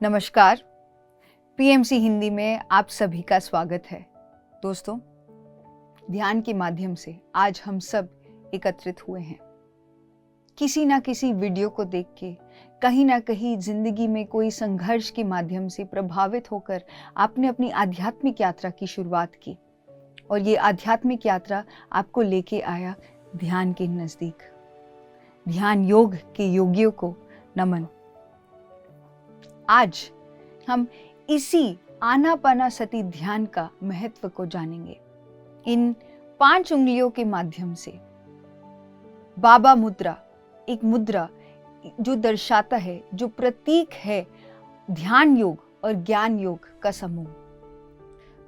नमस्कार। पीएमसी हिंदी में आप सभी का स्वागत है। दोस्तों, ध्यान के माध्यम से आज हम सब एकत्रित हुए हैं। किसी ना किसी वीडियो को देख के कहीं ना कहीं जिंदगी में कोई संघर्ष के माध्यम से प्रभावित होकर आपने अपनी आध्यात्मिक यात्रा की शुरुआत की और ये आध्यात्मिक यात्रा आपको लेके आया ध्यान के नजदीक। ध्यान योग के योगियों को नमन। आज हम इसी आनापानासति ध्यान का महत्व को जानेंगे। इन 5 उंगलियों के माध्यम से बाबा मुद्रा, एक मुद्रा जो दर्शाता है, जो प्रतीक है ध्यान योग और ज्ञान योग का समूह।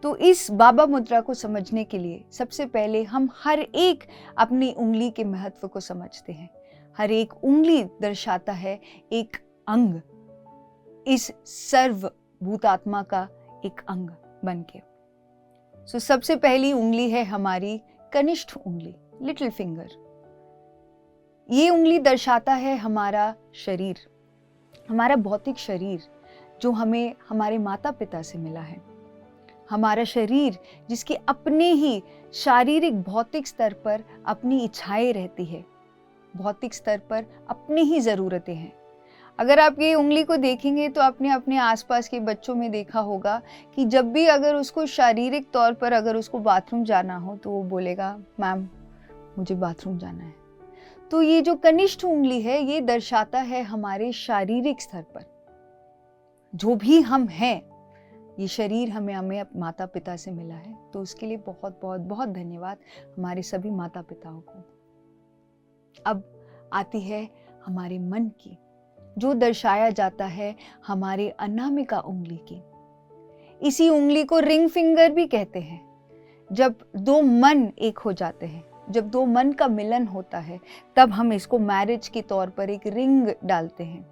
तो इस बाबा मुद्रा को समझने के लिए सबसे पहले हम हर एक अपनी उंगली के महत्व को समझते हैं। हर एक उंगली दर्शाता है एक अंग, इस सर्वभूतात्मा का एक अंग बनके। सबसे पहली उंगली है हमारी कनिष्ठ उंगली, लिटिल फिंगर। ये उंगली दर्शाता है हमारा शरीर, हमारा भौतिक शरीर जो हमें हमारे माता पिता से मिला है। हमारा शरीर जिसके अपने ही शारीरिक भौतिक स्तर पर अपनी इच्छाएं रहती है, भौतिक स्तर पर अपनी ही ज़रूरतें हैं। अगर आप ये उंगली को देखेंगे तो आपने अपने आसपास के बच्चों में देखा होगा कि जब भी अगर उसको शारीरिक तौर पर अगर उसको बाथरूम जाना हो तो वो बोलेगा, मैम मुझे बाथरूम जाना है। तो ये जो कनिष्ठ उंगली है ये दर्शाता है हमारे शारीरिक स्तर पर जो भी हम हैं। ये शरीर हमें माता पिता से मिला है, तो उसके लिए बहुत बहुत बहुत धन्यवाद हमारे सभी माता पिताओं को। अब आती है हमारे मन की, जो दर्शाया जाता है हमारे अनामिका उंगली की। इसी उंगली को रिंग फिंगर भी कहते हैं। जब दो मन एक हो जाते हैं, जब दो मन का मिलन होता है, तब हम इसको मैरिज के तौर पर एक रिंग डालते हैं।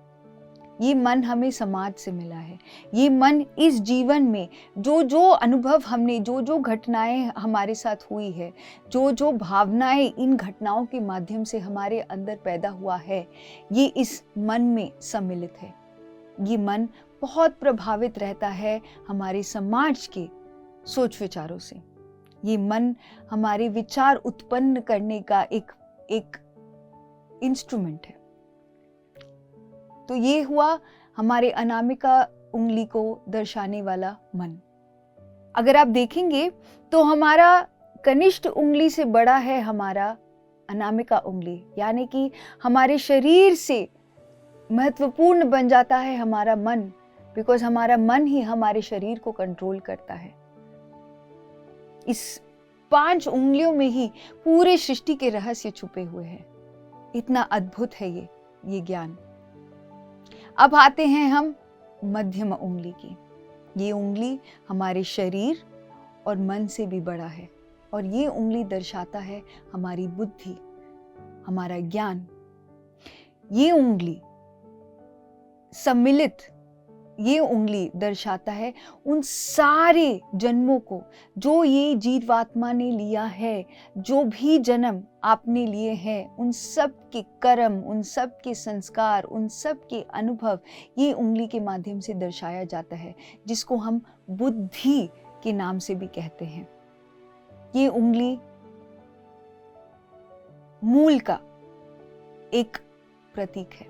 ये मन हमें समाज से मिला है। ये मन इस जीवन में जो जो अनुभव हमने, जो जो घटनाएं हमारे साथ हुई है, जो जो भावनाएं इन घटनाओं के माध्यम से हमारे अंदर पैदा हुआ है, ये इस मन में सम्मिलित है। ये मन बहुत प्रभावित रहता है हमारे समाज के सोच विचारों से। ये मन हमारे विचार उत्पन्न करने का एक इंस्ट्रूमेंट है। तो ये हुआ हमारे अनामिका उंगली को दर्शाने वाला मन। अगर आप देखेंगे तो हमारा कनिष्ठ उंगली से बड़ा है हमारा अनामिका उंगली, यानी कि हमारे शरीर से महत्वपूर्ण बन जाता है हमारा मन, बिकॉज हमारा मन ही हमारे शरीर को कंट्रोल करता है। इस 5 उंगलियों में ही पूरे सृष्टि के रहस्य छुपे हुए हैं। इतना अद्भुत है ये ज्ञान। अब आते हैं हम मध्यम उंगली की। ये उंगली हमारे शरीर और मन से भी बड़ा है और ये उंगली दर्शाता है हमारी बुद्धि, हमारा ज्ञान। ये उंगली सम्मिलित, ये उंगली दर्शाता है उन सारे जन्मों को जो ये जीवात्मा ने लिया है। जो भी जन्म आपने लिए हैं, उन सब के कर्म, उन सब के संस्कार, उन सब के अनुभव ये उंगली के माध्यम से दर्शाया जाता है, जिसको हम बुद्धि के नाम से भी कहते हैं। ये उंगली मूल का एक प्रतीक है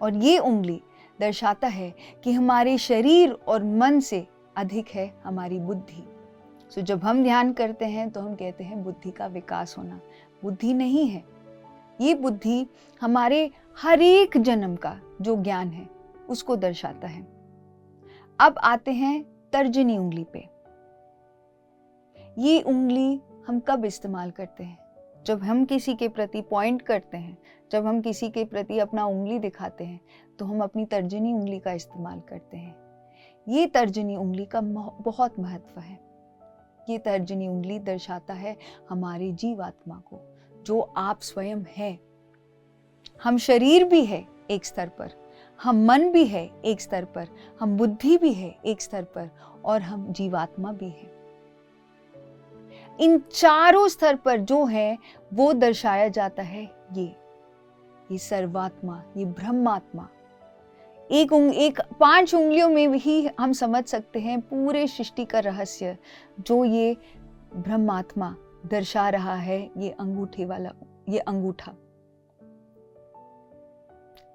और ये उंगली दर्शाता है कि हमारे शरीर और मन से अधिक है हमारी बुद्धि। जब हम ध्यान करते हैं तो हम कहते हैं बुद्धि का विकास होना। बुद्धि नहीं है, ये बुद्धि हमारे हर एक जन्म का जो ज्ञान है उसको दर्शाता है। अब आते हैं तर्जनी उंगली पे। ये उंगली हम कब इस्तेमाल करते हैं? जब हम किसी के प्रति पॉइंट करते हैं, जब हम किसी के प्रति अपना उंगली दिखाते हैं, तो हम अपनी तर्जनी उंगली का इस्तेमाल करते हैं। ये तर्जनी उंगली का बहुत महत्व है। ये तर्जनी उंगली दर्शाता है हमारे जीवात्मा को, जो आप स्वयं हैं। हम शरीर भी है एक स्तर पर, हम मन भी है एक स्तर पर, हम बुद्धि भी है एक स्तर पर और हम जीवात्मा भी है। इन चारों स्तर पर जो है वो दर्शाया जाता है ये सर्वात्मा, ये ब्रह्मात्मा। एक 5 उंगलियों में ही हम समझ सकते हैं पूरे सृष्टि का रहस्य, जो ये ब्रह्मात्मा दर्शा रहा है। ये अंगूठे वाला, ये अंगूठा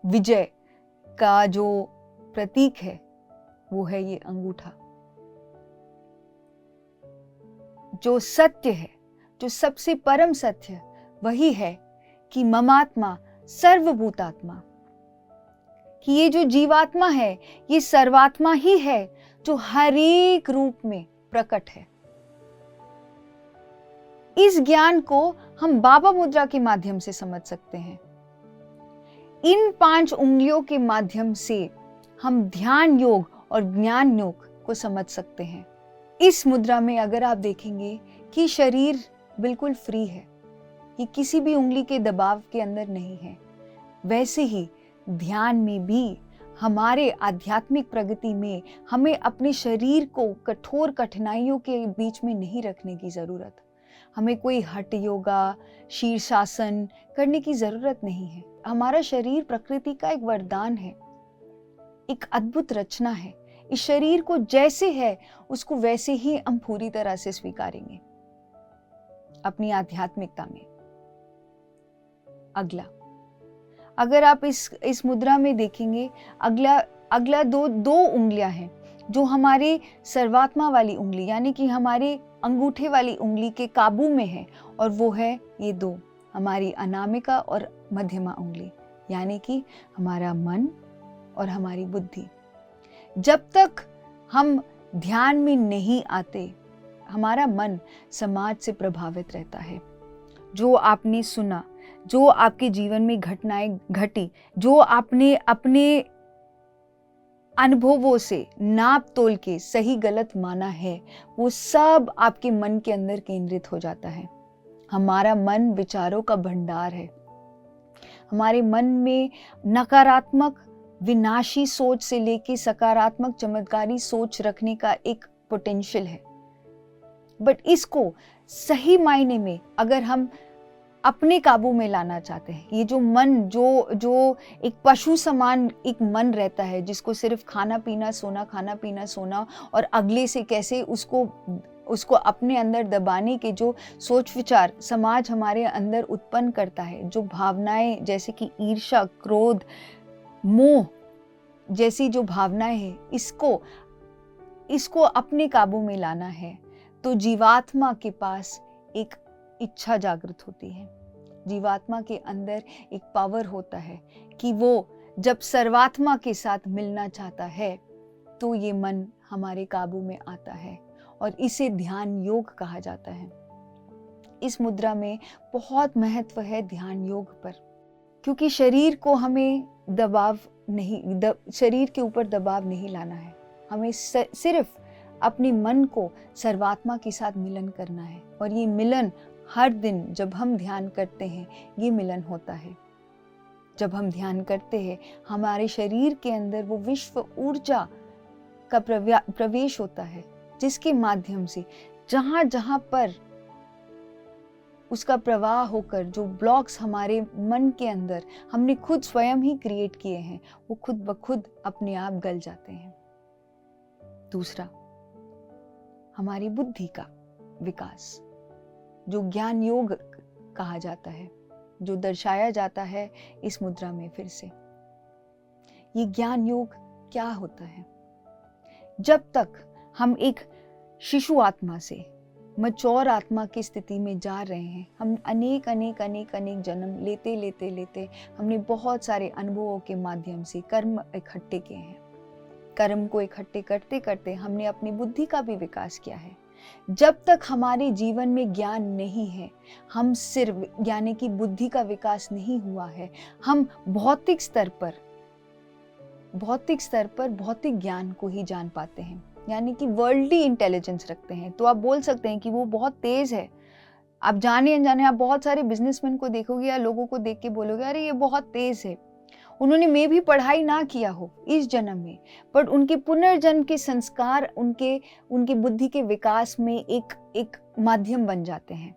विजय का जो प्रतीक है, वो है ये अंगूठा। जो सत्य है, जो सबसे परम सत्य, वही है कि ममात्मा सर्वभूतात्मा, कि ये जो जीवात्मा है ये सर्वात्मा ही है, जो हर एक रूप में प्रकट है। इस ज्ञान को हम बाबा मुद्रा के माध्यम से समझ सकते हैं। इन 5 उंगलियों के माध्यम से हम ध्यान योग और ज्ञान योग को समझ सकते हैं। इस मुद्रा में अगर आप देखेंगे कि शरीर बिल्कुल फ्री है, ये किसी भी उंगली के दबाव के अंदर नहीं है, वैसे ही ध्यान में भी हमारे आध्यात्मिक प्रगति में हमें अपने शरीर को कठोर कठिनाइयों के बीच में नहीं रखने की जरूरत। हमें कोई हठ योगा, शीर्षासन करने की जरूरत नहीं है। हमारा शरीर प्रकृति का एक वरदान है, एक अद्भुत रचना है। इस शरीर को जैसे है उसको वैसे ही हम पूरी तरह से स्वीकारेंगे अपनी आध्यात्मिकता में। अगला, अगर आप इस मुद्रा में देखेंगे, अगला दो उंगलियां हैं जो हमारे सर्वात्मा वाली उंगली यानी कि हमारे अंगूठे वाली उंगली के काबू में है, और वो है ये 2 हमारी अनामिका और मध्यमा उंगली, यानी कि हमारा मन और हमारी बुद्धि। जब तक हम ध्यान में नहीं आते, हमारा मन समाज से प्रभावित रहता है। जो आपने सुना, जो आपके जीवन में घटनाएं घटी, जो आपने अपने अनुभवों से नाप तोल के सही गलत माना है, वो सब आपके मन के अंदर केंद्रित हो जाता है। हमारा मन विचारों का भंडार है। हमारे मन में नकारात्मक विनाशी सोच से लेके सकारात्मक चमत्कारी सोच रखने का एक पोटेंशियल है। बट इसको सही मायने में अगर हम अपने काबू में लाना चाहते हैं, ये जो मन जो एक पशु समान एक मन रहता है, जिसको सिर्फ खाना पीना सोना, खाना पीना सोना, और अगले से कैसे उसको अपने अंदर दबाने के जो सोच विचार समाज हमारे अंदर उत्पन्न करता है, जो भावनाएं जैसे कि ईर्ष्या, क्रोध, मोह जैसी जो भावनाएं हैं, इसको अपने काबू में लाना है, तो जीवात्मा के पास एक इच्छा जागृत होती है। जीवात्मा के अंदर एक पावर होता है कि वो जब सर्वात्मा के साथ मिलना चाहता है, तो ये मन हमारे काबू में आता है, और इसे ध्यान योग कहा जाता है। इस मुद्रा में बहुत महत्व है ध्यान योग पर, क्योंकि शरीर को हमें शरीर के ऊपर दबाव नहीं लाना है। हमें सिर्फ अपने मन को सर्वात्मा के साथ मिलन करना है, और ये मिलन हर दिन जब हम ध्यान करते हैं ये मिलन होता है। जब हम ध्यान करते हैं, हमारे शरीर के अंदर वो विश्व ऊर्जा का प्रवेश होता है, जिसके माध्यम से जहां जहां पर उसका प्रवाह होकर जो ब्लॉक्स हमारे मन के अंदर हमने खुद स्वयं ही क्रिएट किए हैं, वो खुद ब खुद अपने आप गल जाते हैं। दूसरा, हमारी बुद्धि का विकास, जो ज्ञान योग कहा जाता है, जो दर्शाया जाता है इस मुद्रा में। फिर से ये ज्ञान योग क्या होता है? जब तक हम एक शिशु आत्मा से मचौर आत्मा की स्थिति में जा रहे हैं, हम अनेक जन्म लेते हमने बहुत सारे अनुभवों के माध्यम से कर्म इकट्ठे किए हैं। कर्म को इकट्ठे करते करते हमने अपनी बुद्धि का भी विकास किया है। जब तक हमारे जीवन में ज्ञान नहीं है, हम सिर्फ यानी कि बुद्धि का विकास नहीं हुआ है, हम भौतिक स्तर पर भौतिक ज्ञान को ही जान पाते हैं, यानी कि वर्ल्डली इंटेलिजेंस रखते हैं। तो आप बोल सकते हैं कि वो बहुत तेज है। आप जाने अनजाने आप बहुत सारे बिजनेसमैन को देखोगे या लोगों को देख के बोलोगे अरे ये बहुत तेज है। उन्होंने में भी पढ़ाई ना किया हो इस जन्म में, बट उनके पुनर्जन्म के संस्कार उनके बुद्धि के विकास में एक माध्यम बन जाते हैं।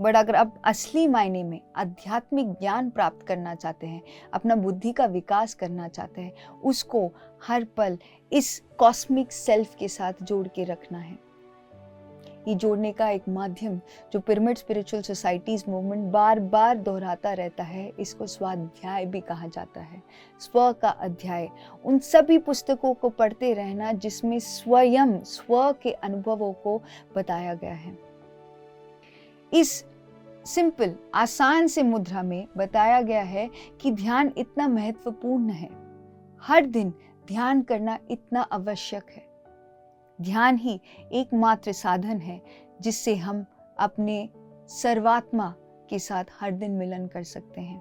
बट अगर आप असली मायने में आध्यात्मिक ज्ञान प्राप्त करना चाहते हैं, अपना बुद्धि का विकास करना चाहते हैं, उसको हर पल इस कॉस्मिक सेल्फ के साथ जोड़ के रखना है। ये जोड़ने का एक माध्यम जो पिरामिड स्पिरिचुअल सोसाइटीज मूवमेंट बार बार दोहराता रहता है, इसको स्वाध्याय भी कहा जाता है। स्व का अध्याय, उन सभी पुस्तकों को पढ़ते रहना जिसमें स्वयं स्व के अनुभवों को बताया गया है। इस सिंपल आसान से मुद्रा में बताया गया है कि ध्यान इतना महत्वपूर्ण है, हर दिन ध्यान करना इतना आवश्यक है। ध्यान ही एकमात्र साधन है जिससे हम अपने सर्वात्मा के साथ हर दिन मिलन कर सकते हैं।